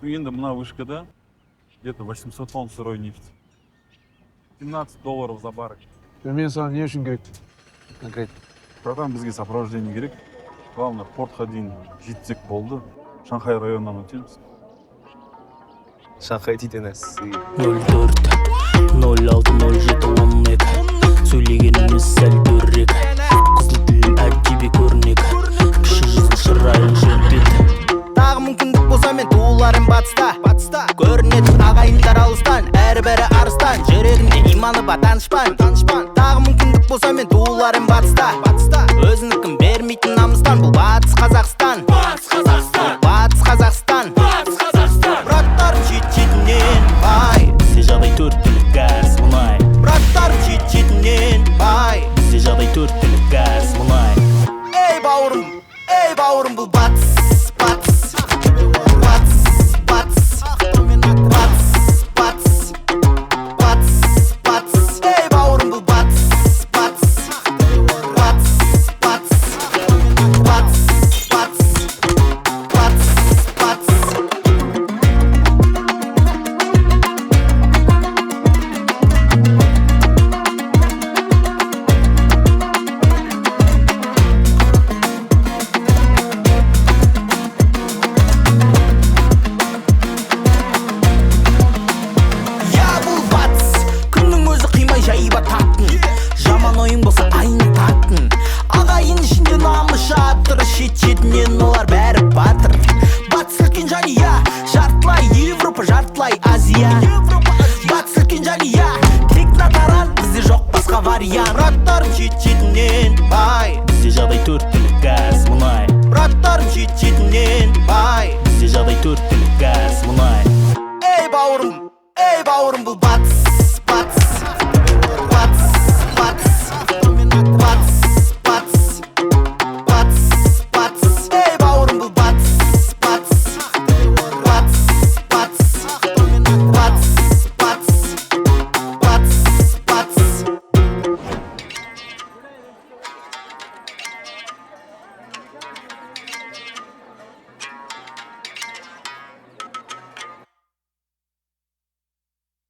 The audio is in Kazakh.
Енді мына вышкада где-то 800 тонн сырой нефть. $17 за баррель. Мен саған не үшін керек? Конкретно. Братан, бізге сопровождение керек. Главное, портқа дейін жетсек болды. Шанхай районынан өтеміз. Шанхай дейтін әсі. 04-06-07-12 сөйлегеніміз сәл көррек. Қызыл тілін әдеби көрнек. Кіші жүзін шырайын желбет. Тағы мүмкіндік болса мен туыларым батыста көрінетін ағайындар алыстан, әрі-бәрі арыстан. Жүрегінде иманы ба танышпан. Тағы мүмкіндік болса мен туыларым батыста өзінікін бермейтін намыстан. Бұл батыс Қазақстан, батыс Қазақстан. Браттар шет-шетінен бай, Бізде жағдай төрт түлік газ мұнай. браттар шет-шетінен бай. Бізде жағдай төрт түлік газ мұнай. Ей бауырым, бұл батыс батыс Ей бауырым, бұл батыс шет-шетінен олар бәрі батыр. Батыс үлкен жания, жартылай Европа, жартылай Азия. Батыс үлкен жания, тек натаран, бізде жоқ басқа вариант. Браттарым шет-шетінен бай, Бізде жағдай төрт түлік газ мұнай. браттарым шет-шетінен бай. Бізде жағдай төрт түлік газ мұнай. Ей бауырым, бұл батыс